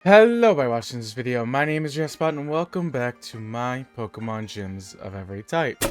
Hello by watching this video, my name is Spot and welcome back to my Pokemon gyms of every type.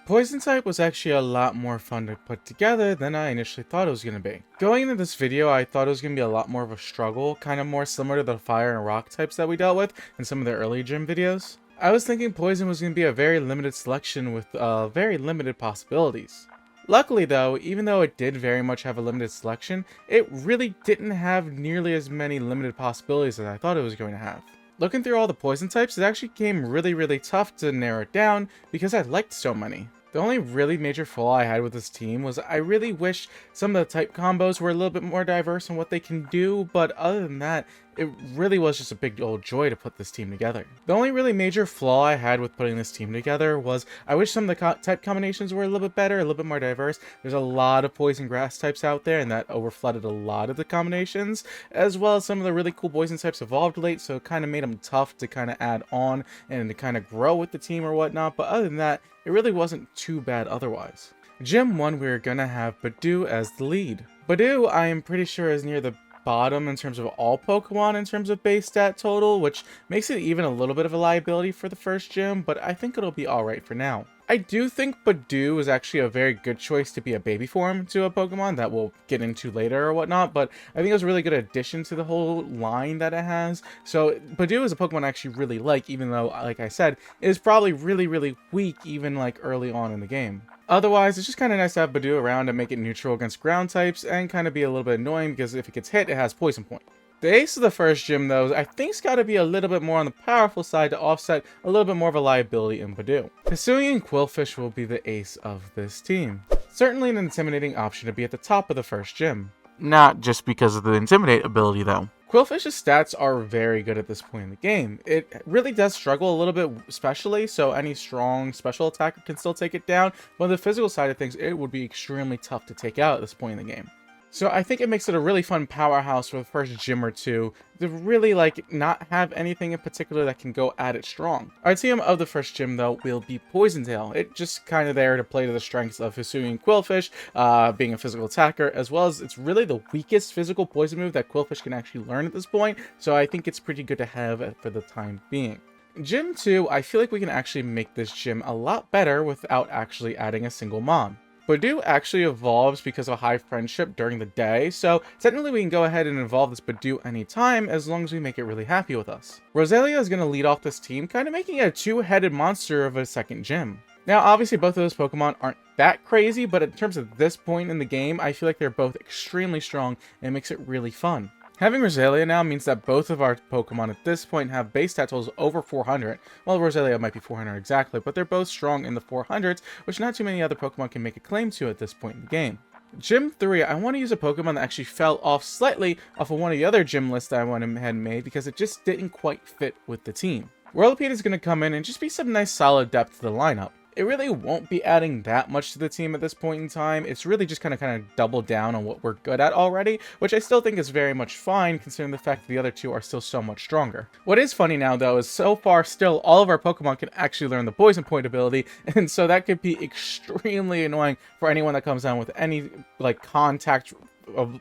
Poison type was actually a lot more fun to put together than I initially thought it was going to be. Going into this video, I thought it was going to be a lot more of a struggle, kind of more similar to the fire and rock types that we dealt with in some of the early gym videos. I was thinking poison was going to be a very limited selection with very limited possibilities. Luckily though, even though it did very much have a limited selection, it really didn't have nearly as many limited possibilities as I thought it was going to have. Looking through all the poison types, it actually came really tough to narrow it down because I liked so many. The only really major flaw I had with this team was I really wish some of the type combos were a little bit more diverse in what they can do, but other than that, it really was just a big old joy to put this team together. The only really major flaw I had with putting this team together was I wish some of the type combinations were a little bit better, a little bit more diverse. There's a lot of poison grass types out there and that overflooded a lot of the combinations, as well as some of the really cool poison types evolved late, so it kind of made them tough to kind of add on and to kind of grow with the team or whatnot, but other than that, it really wasn't too bad otherwise. Gym 1, we're gonna have Badoo as the lead. Badoo, I am pretty sure, is near the bottom in terms of all Pokemon in terms of base stat total, which makes it even a little bit of a liability for the first gym, but I think it'll be alright for now. I do think Badoo is actually a very good choice to be a baby form to a Pokemon that we'll get into later or whatnot, but I think it was a really good addition to the whole line that it has. So Badoo is a Pokemon I actually really like, even though, like I said, it is probably really weak even like early on in the game. Otherwise, it's just kind of nice to have Badoo around and make it neutral against ground types and kind of be a little bit annoying because if it gets hit, it has Poison Point. The ace of the first gym, though, I think's got to be a little bit more on the powerful side to offset a little bit more of a liability in Badoo. Hisuian Quillfish will be the ace of this team. Certainly an intimidating option to be at the top of the first gym. Not just because of the Intimidate ability, though. Quillfish's stats are very good at this point in the game. It really does struggle a little bit especially, so any strong special attacker can still take it down, but on the physical side of things, it would be extremely tough to take out at this point in the game. So I think it makes it a really fun powerhouse for the first gym or two to really not have anything in particular that can go at it strong. Our team of the first gym though will be Poison Tail. It's just kind of there to play to the strengths of Hisuian Quillfish, being a physical attacker, as well as it's really the weakest physical poison move that Quillfish can actually learn at this point, so I think it's pretty good to have for the time being. Gym 2, I feel like we can actually make this gym a lot better without actually adding a single mon. Badoo actually evolves because of a high friendship during the day, so technically we can go ahead and evolve this Badoo anytime as long as we make it really happy with us. Roselia is going to lead off this team, kind of making it a two-headed monster of a second gym. Now obviously both of those Pokemon aren't that crazy, but in terms of this point in the game, I feel like they're both extremely strong and it makes it really fun. Having Roselia now means that both of our Pokemon at this point have base stat totals over 400. Well, Roselia might be 400 exactly, but they're both strong in the 400s, which not too many other Pokemon can make a claim to at this point in the game. Gym 3, I want to use a Pokemon that actually fell off slightly off of one of the other gym lists that I went ahead and made because it just didn't quite fit with the team. Whirlipede is going to come in and just be some nice solid depth to the lineup. It really won't be adding that much to the team at this point in time. It's really just kind of double down on what we're good at already, which I still think is very much fine considering the fact that the other two are still so much stronger. What is funny now though is so far still all of our Pokemon can actually learn the Poison Point ability, and so that could be extremely annoying for anyone that comes down with any contact of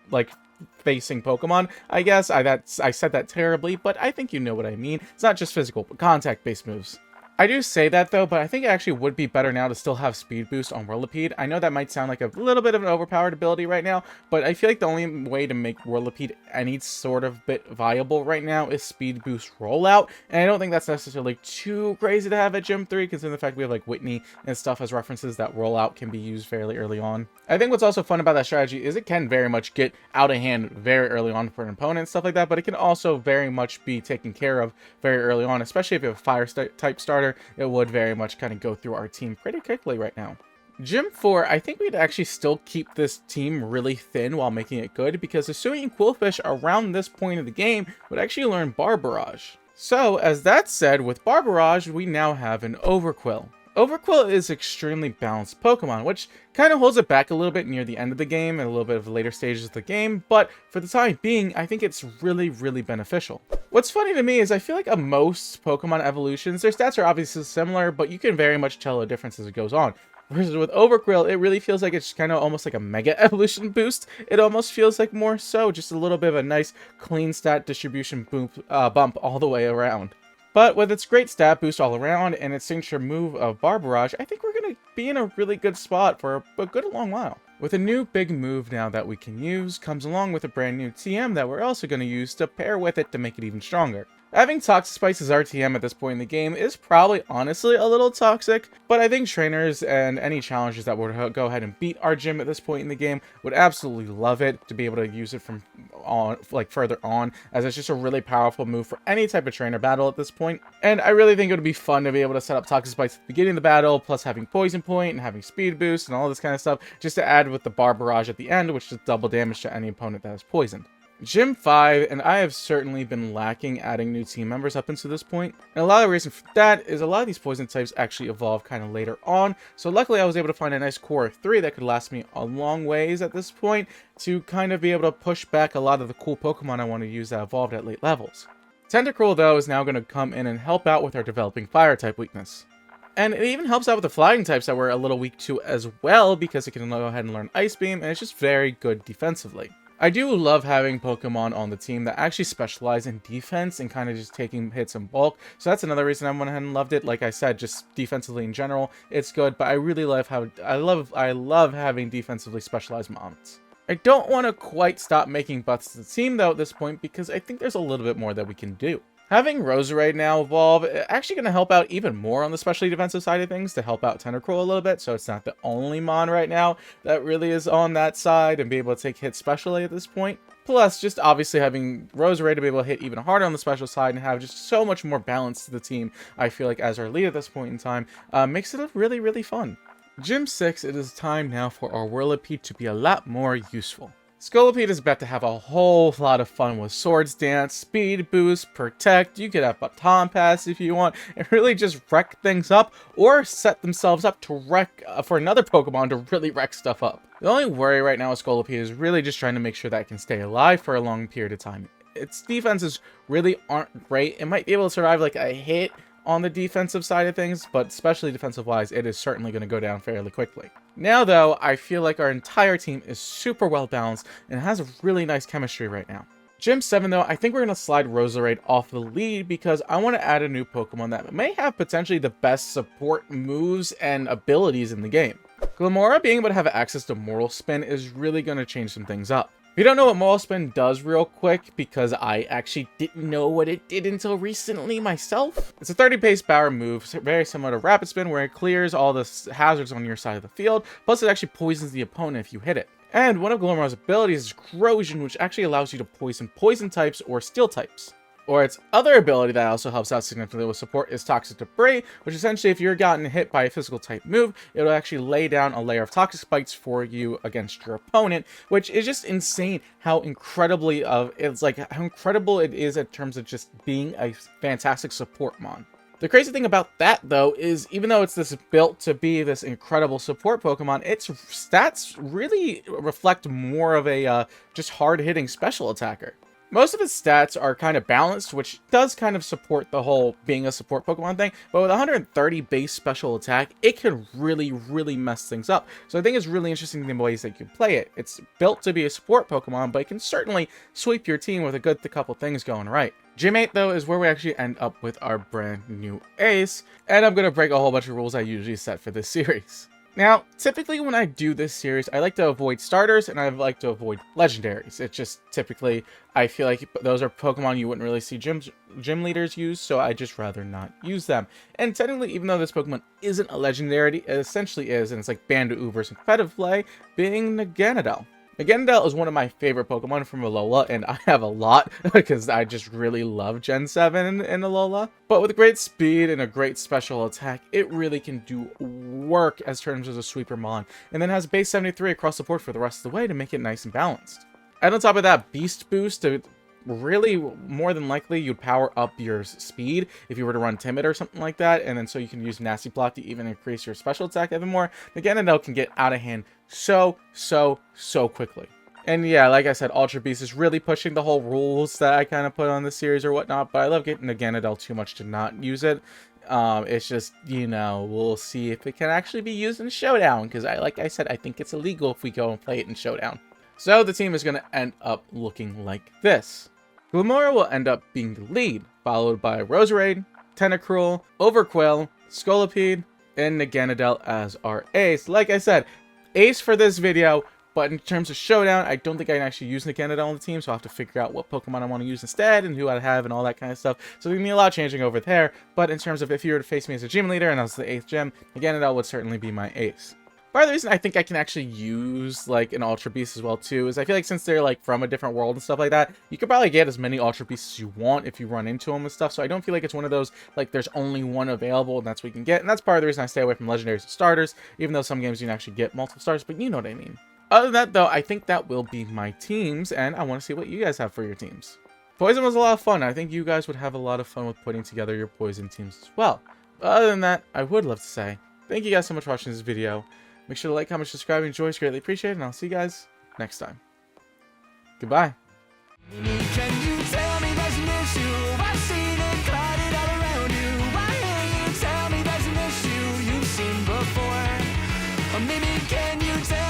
facing Pokemon. I guess I said that terribly, but I think you know what I mean. It's not just physical, but contact based moves. I do say that though, but I think it actually would be better now to still have Speed Boost on Whirlipede. I know that might sound like a little bit of an overpowered ability right now, but I feel like the only way to make Whirlipede any sort of bit viable right now is Speed Boost Rollout, and I don't think that's necessarily too crazy to have at Gym 3, considering the fact we have Whitney and stuff as references that Rollout can be used fairly early on. I think what's also fun about that strategy is it can very much get out of hand very early on for an opponent and stuff like that, but it can also very much be taken care of very early on, especially if you have a Fire type starter. It would very much kind of go through our team pretty quickly right now. Gym 4, I think we'd actually still keep this team really thin while making it good, because Hisuian Quillfish around this point of the game would actually learn Barbarage. So, as that said, with Barbarage, we now have an Overquill. Overquill is extremely balanced Pokemon, which kind of holds it back a little bit near the end of the game and a little bit of the later stages of the game, but for the time being, I think it's really beneficial. What's funny to me is I feel like most Pokemon evolutions, their stats are obviously similar, but you can very much tell a difference as it goes on. Versus with Overqwil, it really feels like it's kind of almost like a mega evolution boost. It almost feels like more so just a little bit of a nice clean stat distribution bump all the way around. But with its great stat boost all around and its signature move of Bar Barrage, I think we're going to be in a really good spot for a good long while. With a new big move now that we can use, comes along with a brand new TM that we're also going to use to pair with it to make it even stronger. Having Toxic Spice as our TM at this point in the game is probably honestly a little toxic, but I think trainers and any challengers that would go ahead and beat our gym at this point in the game would absolutely love it to be able to use it from further on, as it's just a really powerful move for any type of trainer battle at this point. And I really think it would be fun to be able to set up Toxic Spice at the beginning of the battle, plus having Poison Point and having Speed Boost and all this kind of stuff, just to add with the Bar Barrage at the end, which is double damage to any opponent that is poisoned. Gym 5, and I have certainly been lacking adding new team members up until this point, and a lot of the reason for that is a lot of these poison types actually evolve kind of later on, so luckily I was able to find a nice core of 3 that could last me a long ways at this point to kind of be able to push back a lot of the cool Pokemon I want to use that evolved at late levels. Tentacruel though is now going to come in and help out with our developing fire type weakness. And it even helps out with the flying types that we're a little weak to as well, because it can go ahead and learn Ice Beam, and it's just very good defensively. I do love having Pokemon on the team that actually specialize in defense and kind of just taking hits in bulk. So that's another reason I went ahead and loved it. Like I said, just defensively in general, it's good. But I really love how I love having defensively specialized mons. I don't want to quite stop making buffs to the team though at this point, because I think there's a little bit more that we can do. Having Roserade now evolve, actually going to help out even more on the specially defensive side of things to help out Tentacruel a little bit, so it's not the only mon right now that really is on that side and be able to take hits specially at this point. Plus, just obviously having Roserade to be able to hit even harder on the special side and have just so much more balance to the team, I feel like as our lead at this point in time, makes it really, really fun. Gym 6, it is time now for our Whirlipede to be a lot more useful. Scolipede is about to have a whole lot of fun with Swords Dance, Speed Boost, Protect. You could have Baton Pass if you want, and really just wreck things up, or set themselves up to wreck for another Pokemon to really wreck stuff up. The only worry right now with Scolipede is really just trying to make sure that it can stay alive for a long period of time. Its defenses really aren't great. It might be able to survive like a hit on the defensive side of things, but especially defensive wise, it is certainly going to go down fairly quickly. Now though, I feel like our entire team is super well balanced and has a really nice chemistry right now. Gym 7 though, I think we're going to slide Roserade off the lead because I want to add a new Pokemon that may have potentially the best support moves and abilities in the game. Glimmora being able to have access to Mortal Spin is really going to change some things up. If you don't know what Mortal Spin does real quick, because I actually didn't know what it did until recently myself. It's a 30 pace power move, very similar to Rapid Spin, where it clears all the hazards on your side of the field, plus it actually poisons the opponent if you hit it. And one of Glimmora's abilities is Corrosion, which actually allows you to poison types or steel types. Or its other ability that also helps out significantly with support is Toxic Debris, which essentially if you're gotten hit by a physical type move, it'll actually lay down a layer of toxic spikes for you against your opponent, which is just insane how incredible it is in terms of just being a fantastic support mon. The crazy thing about that though is even though it's this built to be this incredible support Pokemon, its stats really reflect more of a just hard-hitting special attacker. Most of its stats are kind of balanced, which does kind of support the whole being a support Pokemon thing, but with 130 base special attack, it can really, really mess things up. So I think it's really interesting the ways that you can play it. It's built to be a support Pokemon, but it can certainly sweep your team with a good couple things going right. Gym 8 though is where we actually end up with our brand new ace, and I'm going to break a whole bunch of rules I usually set for this series. Now, typically when I do this series, I like to avoid starters and I like to avoid legendaries. It's just typically, I feel like those are Pokemon you wouldn't really see gym leaders use, so I just rather not use them. And technically, even though this Pokemon isn't a legendary, it essentially is, and it's like Bandit versus competitive play, being Naganadel. Naganadel is one of my favorite Pokemon from Alola, and I have a lot because I just really love Gen 7 in Alola. But with great speed and a great special attack, it really can do work as terms as a sweeper mon, and then has base 73 across the board for the rest of the way to make it nice and balanced. And on top of that, Beast Boost, really more than likely you'd power up your speed if you were to run Timid or something like that, and then so you can use Nasty Plot to even increase your special attack even more. Naganadel can get out of hand so quickly. And yeah, like I said, Ultra Beast is really pushing the whole rules that I kind of put on the series or whatnot, but I love getting the Ganondorf too much to not use it. It's just, you know, we'll see if it can actually be used in Showdown, because like I said, I think it's illegal if we go and play it in Showdown. So the team is going to end up looking like this. Glamora will end up being the lead, followed by Roserade, Tentacruel, Overquill, Scolipede, and Naganadel as our ace. Like I said, ace for this video, but in terms of Showdown, I don't think I can actually use Naganadel on the team, so I'll have to figure out what Pokemon I want to use instead and who I have and all that kind of stuff. So there's going to be a lot changing over there, but in terms of if you were to face me as a gym leader and I was the 8th gym, Naganadel would certainly be my ace. Part of the reason I think I can actually use, like, an Ultra Beast as well, too, is I feel like since they're, like, from a different world and stuff like that, you could probably get as many Ultra Beasts as you want if you run into them and stuff, so I don't feel like it's one of those, like, there's only one available and that's what you can get, and that's part of the reason I stay away from Legendaries and Starters, even though some games you can actually get multiple starters, but you know what I mean. Other than that, though, I think that will be my teams, and I want to see what you guys have for your teams. Poison was a lot of fun. I think you guys would have a lot of fun with putting together your Poison teams as well. But other than that, I would love to say thank you guys so much for watching this video. Make sure to like, comment, subscribe, and enjoy. It's greatly appreciated, and I'll see you guys next time. Goodbye. Can you tell me there's an issue? I've seen it crowded all around you. Why can't you tell me there's an issue you've seen before? Or maybe can you tell